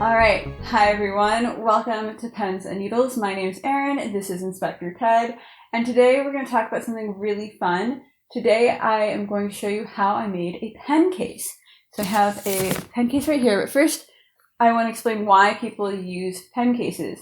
Alright, hi everyone, welcome to Pens and Needles. My name is Erin, this is Inspector Ted, and today we're going to talk about something really fun. Today I am going to show you how I made a pen case. So I have a pen case right here, but first I want to explain why people use pen cases.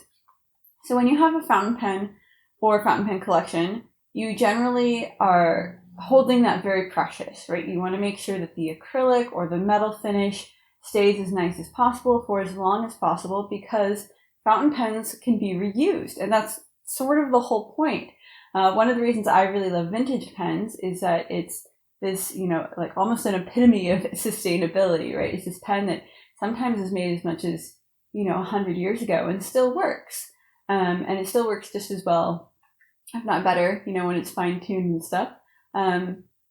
So when you have a fountain pen or fountain pen collection, you generally are holding that very precious, right? You want to make sure that the acrylic or the metal finish stays as nice as possible for as long as possible, because fountain pens can be reused, and that's sort of the whole point. One of the reasons I really love vintage pens is that it's this, like almost an epitome of sustainability, right? It's this pen that sometimes is made as much as, 100 years ago and still works. And it still works just as well, if not better, when it's fine-tuned and stuff.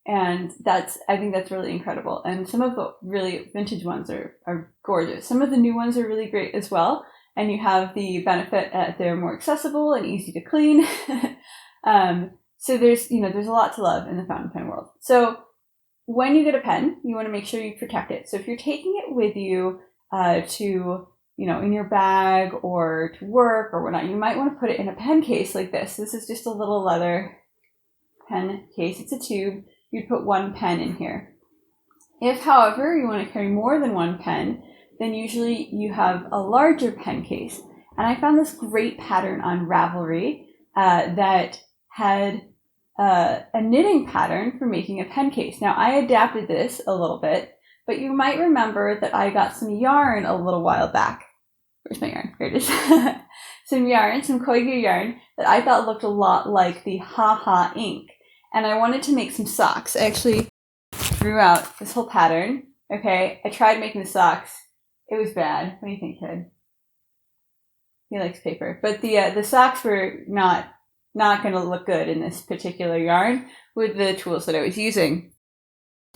And I think that's really incredible. And some of the really vintage ones are gorgeous. Some of the new ones are really great as well. And you have the benefit that they're more accessible and easy to clean. So there's a lot to love in the fountain pen world. So when you get a pen, you want to make sure you protect it. So if you're taking it with you to, in your bag or to work or whatnot, you might want to put it in a pen case like this. This is just a little leather pen case. It's a tube. You'd put one pen in here. If, however, you want to carry more than one pen, then usually you have a larger pen case. And I found this great pattern on Ravelry that had a knitting pattern for making a pen case. Now, I adapted this a little bit, but you might remember that I got some yarn a little while back. Where's my yarn? Here it is. Some Koigu yarn that I thought looked a lot like the Ha ink. And I wanted to make some socks. I actually drew out this whole pattern. Okay, I tried making the socks. It was bad. What do you think, kid? He likes paper. But the socks were not going to look good in this particular yarn with the tools that I was using.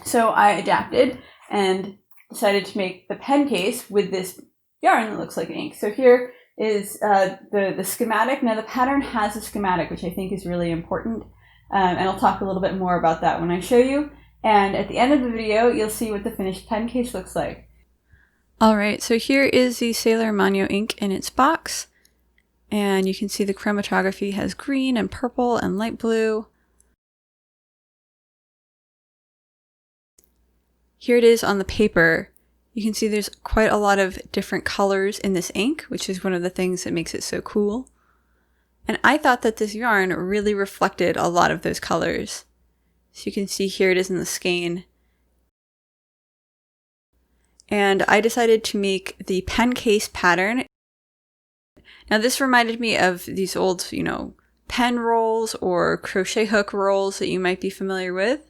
So I adapted and decided to make the pen case with this yarn that looks like ink. So here is the schematic. Now the pattern has a schematic, which I think is really important. And I'll talk a little bit more about that when I show you. And at the end of the video, you'll see what the finished pen case looks like. Alright, so here is the Sailor Mano ink in its box. And you can see the chromatography has green and purple and light blue. Here it is on the paper. You can see there's quite a lot of different colors in this ink, which is one of the things that makes it so cool. And I thought that this yarn really reflected a lot of those colors. So you can see here it is in the skein. And I decided to make the pen case pattern. Now this reminded me of these old, pen rolls or crochet hook rolls that you might be familiar with.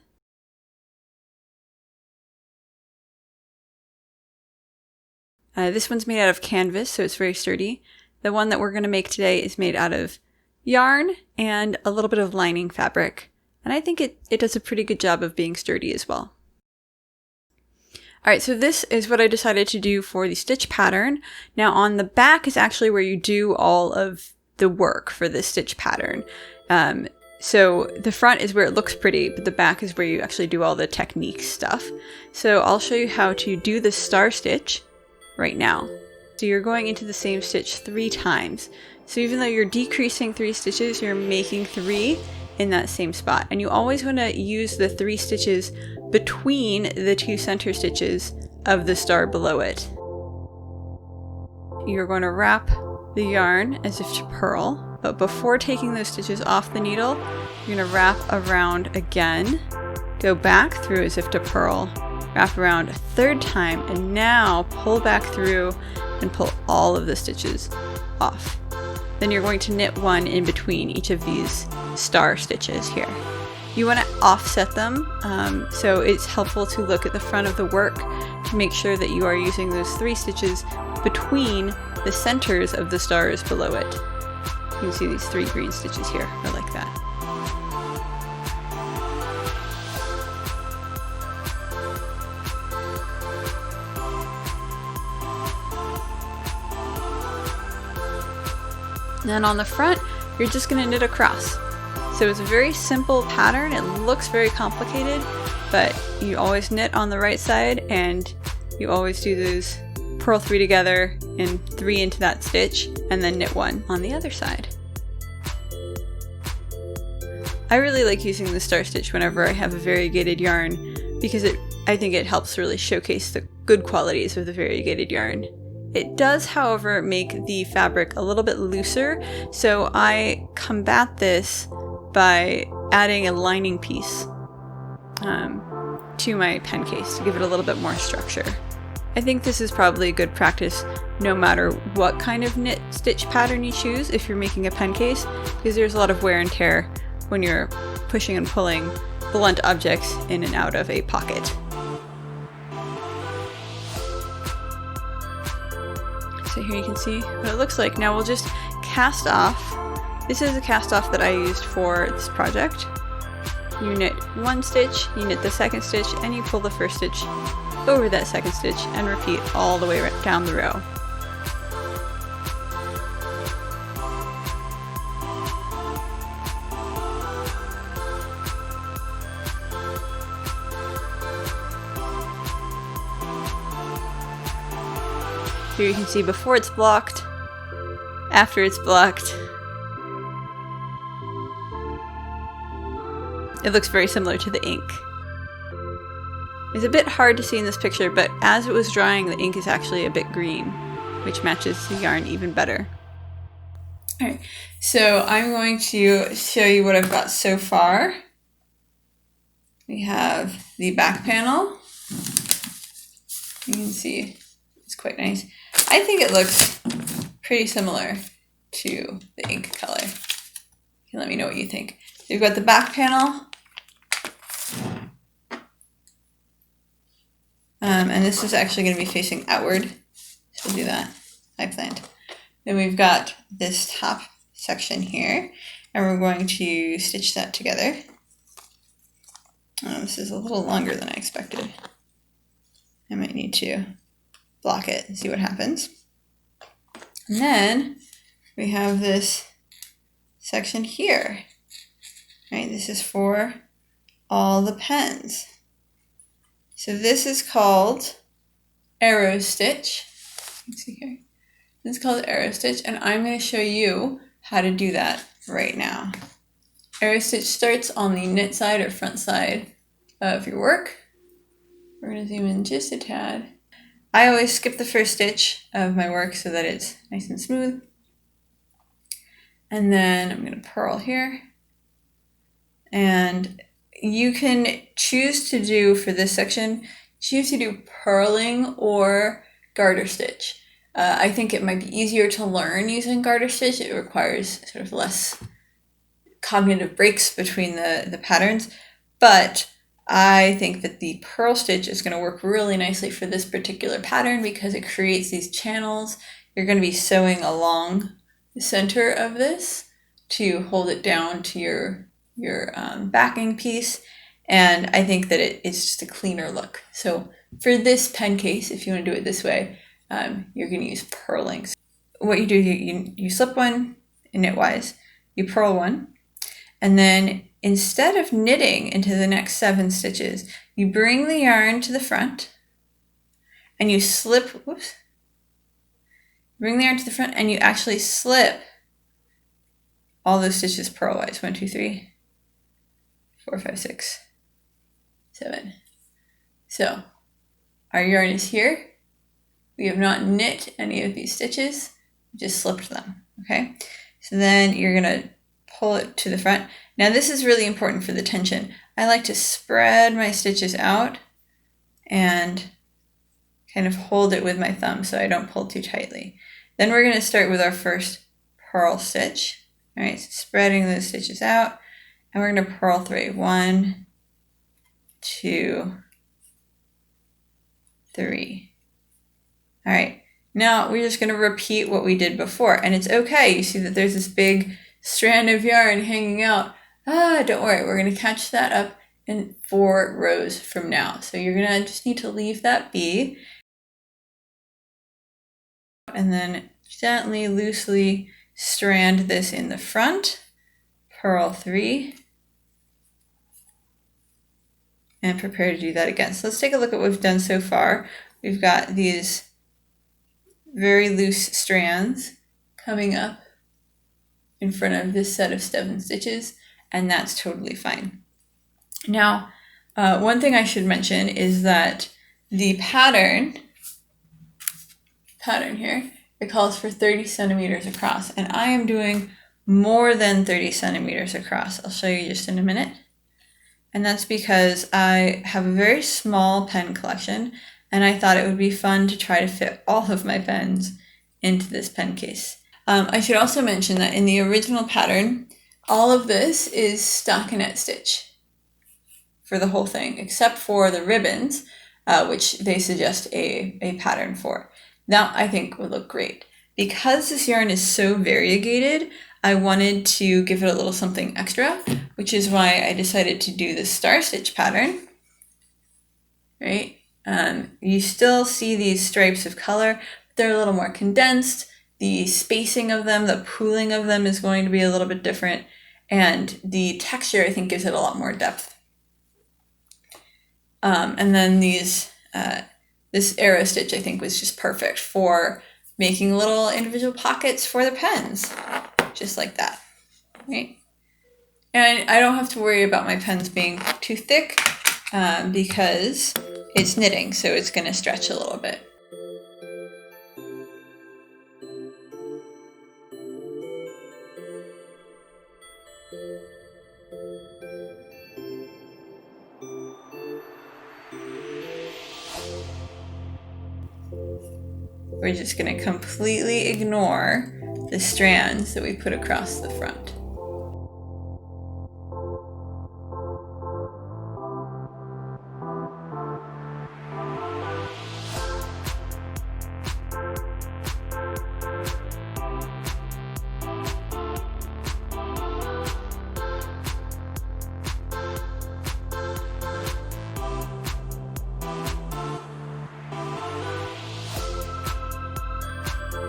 This one's made out of canvas, so it's very sturdy. The one that we're going to make today is made out of yarn and a little bit of lining fabric. And I think it does a pretty good job of being sturdy as well. Alright, so this is what I decided to do for the stitch pattern. Now on the back is actually where you do all of the work for the stitch pattern. So the front is where it looks pretty, but the back is where you actually do all the technique stuff. So I'll show you how to do the star stitch right now. So you're going into the same stitch 3 times. So even though you're decreasing 3 stitches, you're making 3 in that same spot. And you always want to use the 3 stitches between the 2 center stitches of the star below it. You're going to wrap the yarn as if to purl, but before taking those stitches off the needle, you're going to wrap around again, go back through as if to purl, wrap around a 3rd time, and now pull back through and pull all of the stitches off. Then you're going to knit 1 in between each of these star stitches here. You want to offset them, so it's helpful to look at the front of the work to make sure that you are using those 3 stitches between the centers of the stars below it. You can see these 3 green stitches here are like that. And then on the front, you're just going to knit across. So it's a very simple pattern. It looks very complicated, but you always knit on the right side and you always do those purl 3 together and 3 into that stitch, and then knit 1 on the other side. I really like using the star stitch whenever I have a variegated yarn because I think it helps really showcase the good qualities of the variegated yarn. It does, however, make the fabric a little bit looser, so I combat this by adding a lining piece to my pen case to give it a little bit more structure. I think this is probably a good practice no matter what kind of knit stitch pattern you choose if you're making a pen case, because there's a lot of wear and tear when you're pushing and pulling blunt objects in and out of a pocket. So here you can see what it looks like. Now we'll just cast off. This is a cast off that I used for this project. You knit 1 stitch, you knit the 2nd stitch, and you pull the 1st stitch over that 2nd stitch and repeat all the way down the row. Here you can see before it's blocked, after it's blocked. It looks very similar to the ink. It's a bit hard to see in this picture, but as it was drying, the ink is actually a bit green, which matches the yarn even better. Alright, so I'm going to show you what I've got so far. We have the back panel. You can see it's quite nice. I think it looks pretty similar to the ink color. You can let me know what you think. So you've got the back panel. And this is actually going to be facing outward. So we'll do that. I planned. Then we've got this top section here, and we're going to stitch that together. This is a little longer than I expected. I might need to block it and see what happens. And then we have this section here. Right, this is for all the pens. So this is called arrow stitch. You can see here. This is called arrow stitch, and I'm going to show you how to do that right now. Arrow stitch starts on the knit side or front side of your work. We're going to zoom in just a tad. I always skip the first stitch of my work so that it's nice and smooth. And then I'm going to purl here. And you can choose to do, for this section, choose to do purling or garter stitch. I think it might be easier to learn using garter stitch. It requires sort of less cognitive breaks between the patterns, but I think that the purl stitch is going to work really nicely for this particular pattern because it creates these channels. You're going to be sewing along the center of this to hold it down to your backing piece, and I think that it's just a cleaner look. So for this pen case, if you want to do it this way, you're going to use purling. What you do, you slip one knitwise, you purl one, and then instead of knitting into the next 7 stitches, you bring the yarn to the front and you slip, bring the yarn to the front and you actually slip all those stitches purlwise. 1, 2, 3, 4, 5, 6, 7. So our yarn is here. We have not knit any of these stitches, we just slipped them, okay? So then you're gonna pull it to the front. Now this is really important for the tension. I like to spread my stitches out and kind of hold it with my thumb so I don't pull too tightly. Then we're gonna start with our first purl stitch. All right, so spreading those stitches out, and we're gonna purl 3. 1, 2, 3. All right, now we're just going to repeat what we did before, and it's okay. You see that there's this big strand of yarn hanging out. Don't worry, we're going to catch that up in 4 rows from now. So you're going to just need to leave that be, and then gently, loosely strand this in the front, purl 3, and prepare to do that again. So let's take a look at what we've done so far. We've got these very loose strands coming up in front of this set of 7 stitches, and that's totally fine. Now, one thing I should mention is that the pattern here, it calls for 30 centimeters across, and I am doing more than 30 centimeters across. I'll show you just in a minute. And that's because I have a very small pen collection, and I thought it would be fun to try to fit all of my pens into this pen case. I should also mention that in the original pattern, all of this is stockinette stitch for the whole thing, except for the ribbons, which they suggest a pattern for. That I think would look great. Because this yarn is so variegated, I wanted to give it a little something extra, which is why I decided to do the star stitch pattern, right? You still see these stripes of color, but they're a little more condensed. The spacing of them, the pooling of them is going to be a little bit different, and the texture, I think, gives it a lot more depth. And then this arrow stitch, I think, was just perfect for making little individual pockets for the pens, just like that, right? And I don't have to worry about my pens being too thick because it's knitting, so it's going to stretch a little bit. We're just going to completely ignore the strands that we put across the front.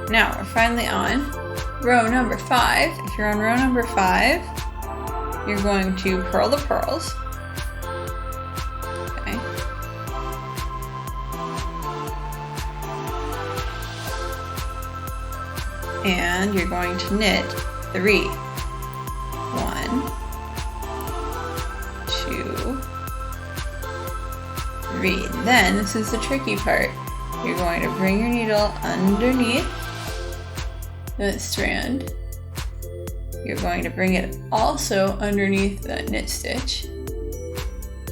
Now we're finally on row number 5. If you're on row number 5, you're going to purl the pearls. Okay. And you're going to knit 3. 1, 2, 3. Then, this is the tricky part. You're going to bring your needle underneath that strand. You're going to bring it also underneath that knit stitch.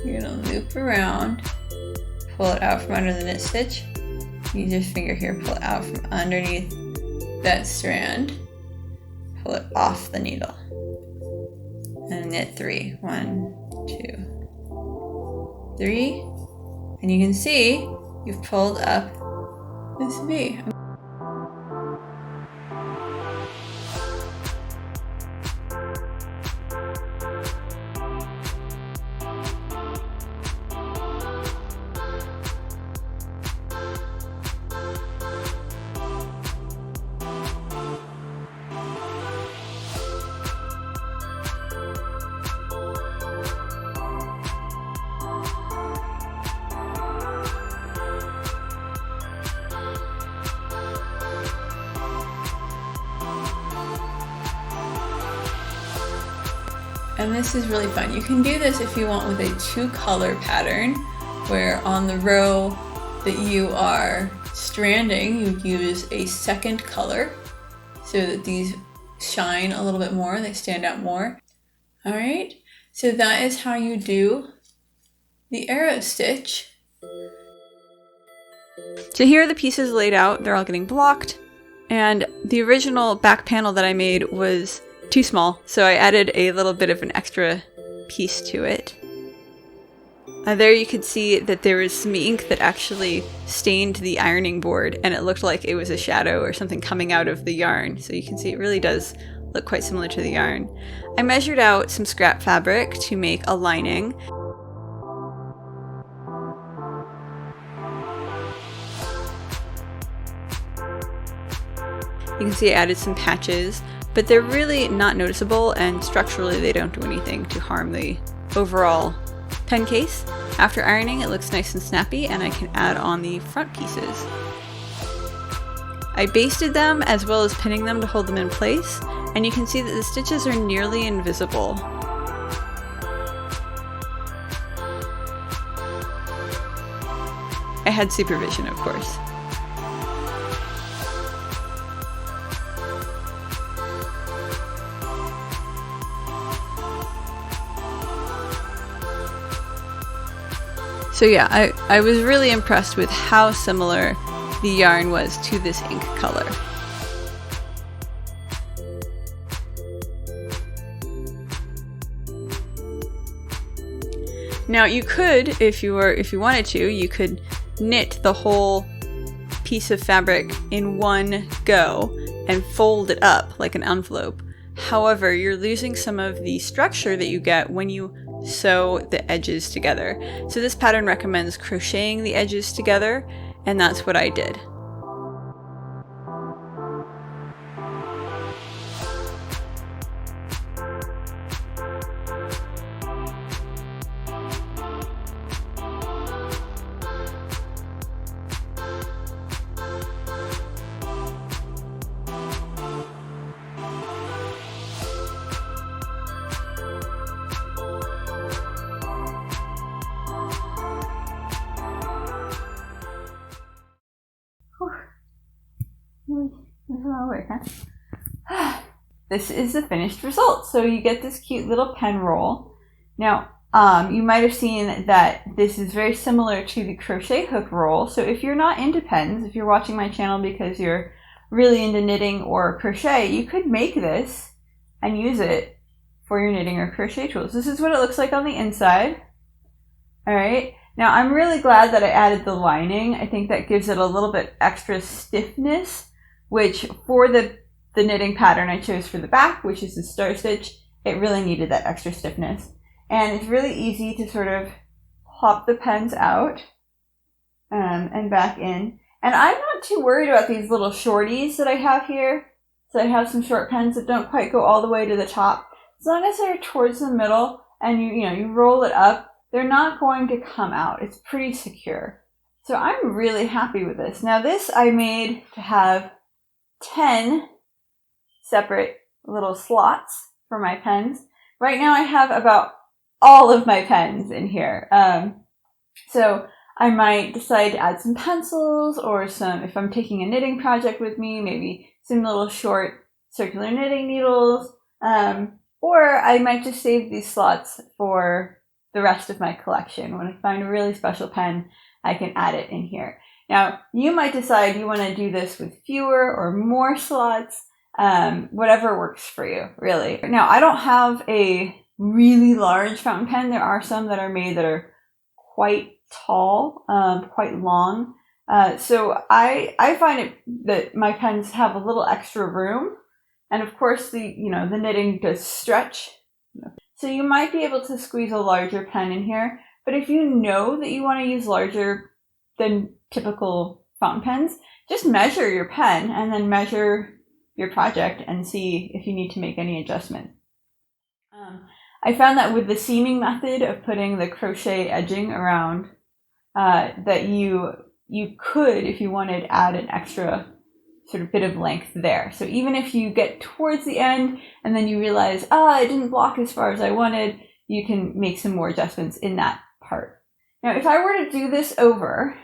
You're going to loop around, pull it out from under the knit stitch. Use your finger here, pull it out from underneath that strand, pull it off the needle, and knit 3. 1, 2, 3. And you can see you've pulled up this V. And this is really fun. You can do this if you want with a 2-color pattern, where on the row that you are stranding, you use a second color so that these shine a little bit more, they stand out more. All right, so that is how you do the arrow stitch. So here are the pieces laid out. They're all getting blocked. And the original back panel that I made was too small, so I added a little bit of an extra piece to it. There you could see that there was some ink that actually stained the ironing board, and it looked like it was a shadow or something coming out of the yarn. So you can see it really does look quite similar to the yarn. I measured out some scrap fabric to make a lining. You can see I added some patches, but they're really not noticeable, and structurally they don't do anything to harm the overall pen case. After ironing, it looks nice and snappy, and I can add on the front pieces. I basted them as well as pinning them to hold them in place, and you can see that the stitches are nearly invisible. I had supervision, of course. So yeah, I was really impressed with how similar the yarn was to this ink color. Now you could, if you wanted to, you could knit the whole piece of fabric in one go and fold it up like an envelope. However, you're losing some of the structure that you get when you sew the edges together. So this pattern recommends crocheting the edges together, and that's what I did. This is the finished result. So you get this cute little pen roll. Now, you might have seen that this is very similar to the crochet hook roll. So if you're not into pens, if you're watching my channel because you're really into knitting or crochet, you could make this and use it for your knitting or crochet tools. This is what it looks like on the inside. All right. Now I'm really glad that I added the lining. I think that gives it a little bit extra stiffness, which for the knitting pattern I chose for the back, which is the star stitch, it really needed that extra stiffness. And it's really easy to sort of pop the pens out and back in. And I'm not too worried about these little shorties that I have here. So I have some short pens that don't quite go all the way to the top. As long as they're towards the middle and you roll it up, they're not going to come out. It's pretty secure. So I'm really happy with this. Now this I made to have 10 separate little slots for my pens. Right now I have about all of my pens in here. So I might decide to add some pencils or some, if I'm taking a knitting project with me, maybe some little short circular knitting needles. Or I might just save these slots for the rest of my collection. When I find a really special pen, I can add it in here. Now, you might decide you want to do this with fewer or more slots, whatever works for you, really. Now, I don't have a really large fountain pen. There are some that are made that are quite tall, quite long. So I find it that my pens have a little extra room. And of course, the knitting does stretch. So you might be able to squeeze a larger pen in here. But if you know that you want to use larger than typical fountain pens, just measure your pen and then measure your project and see if you need to make any adjustments. I found that with the seaming method of putting the crochet edging around, that you could, if you wanted, add an extra sort of bit of length there. So even if you get towards the end and then you realize, it didn't block as far as I wanted, you can make some more adjustments in that part. Now, if I were to do this over,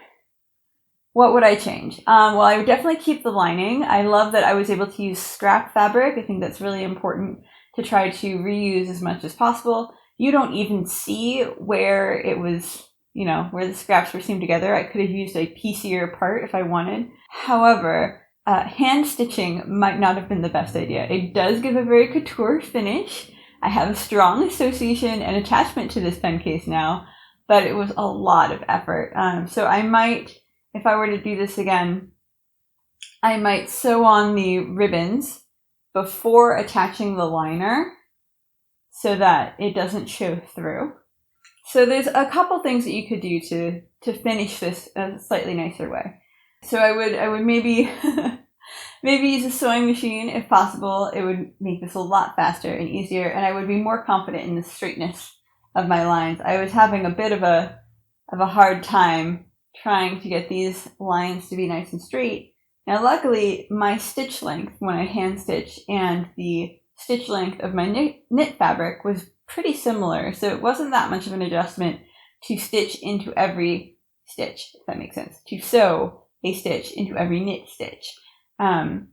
what would I change? Well, I would definitely keep the lining. I love that I was able to use scrap fabric. I think that's really important to try to reuse as much as possible. You don't even see where it was, where the scraps were seamed together. I could have used a piecier part if I wanted. However, hand stitching might not have been the best idea. It does give a very couture finish. I have a strong association and attachment to this pen case now, but it was a lot of effort. So I might, if I were to do this again, I might sew on the ribbons before attaching the liner so that it doesn't show through. So there's a couple things that you could do to finish this a slightly nicer way. So I would maybe maybe use a sewing machine if possible. It would make this a lot faster and easier, and I would be more confident in the straightness of my lines. I was having a bit of a hard time trying to get these lines to be nice and straight. Now luckily, my stitch length when I hand stitch and the stitch length of my knit fabric was pretty similar, so it wasn't that much of an adjustment to stitch into every stitch, if that makes sense, to sew a stitch into every knit stitch, and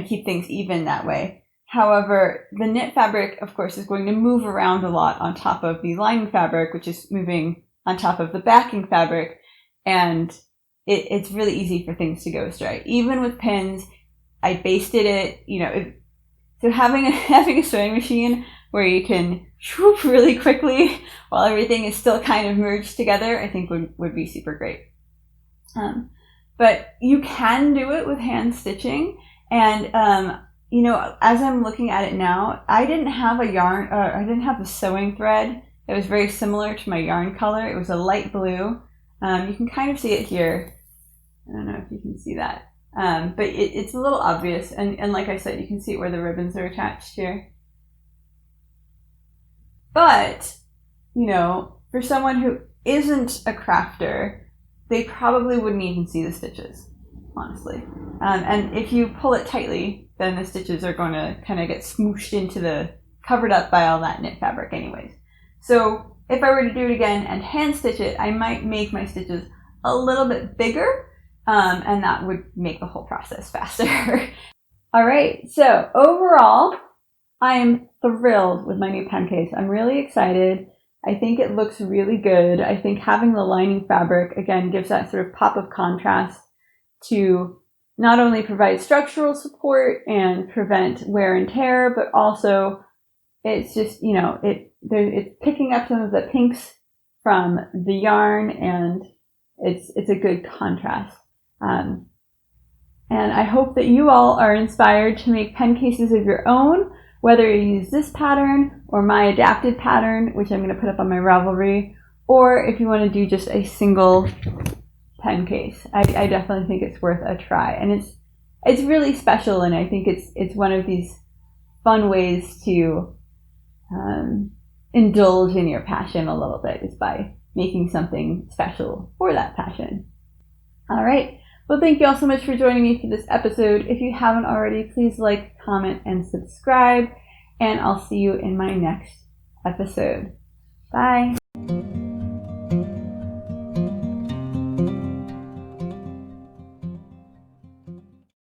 keep things even that way. However, the knit fabric, of course, is going to move around a lot on top of the lining fabric, which is moving on top of the backing fabric, and it's really easy for things to go astray. Even with pins, I basted it, so having a sewing machine where you can swoop really quickly while everything is still kind of merged together, I think would be super great. But you can do it with hand stitching, and as I'm looking at it now, I didn't have I didn't have the sewing thread. It was very similar to my yarn color. It was a light blue. You can kind of see it here. I don't know if you can see that. But it's a little obvious, and like I said, you can see where the ribbons are attached here. But, for someone who isn't a crafter, they probably wouldn't even see the stitches, honestly. And if you pull it tightly, then the stitches are going to kind of get smooshed covered up by all that knit fabric anyways. So if I were to do it again and hand stitch it, I might make my stitches a little bit bigger, and that would make the whole process faster. All right, so overall, I am thrilled with my new pen case. I'm really excited. I think it looks really good. I think having the lining fabric, again, gives that sort of pop of contrast to not only provide structural support and prevent wear and tear, but also it's just, it's picking up some of the pinks from the yarn, and it's a good contrast. And I hope that you all are inspired to make pen cases of your own, whether you use this pattern or my adapted pattern, which I'm going to put up on my Ravelry, or if you want to do just a single pen case. I definitely think it's worth a try, and it's really special, and I think it's one of these fun ways to indulge in your passion a little bit, is by making something special for that passion. All right. Well, thank you all so much for joining me for this episode. If you haven't already, please like, comment, and subscribe, and I'll see you in my next episode. Bye.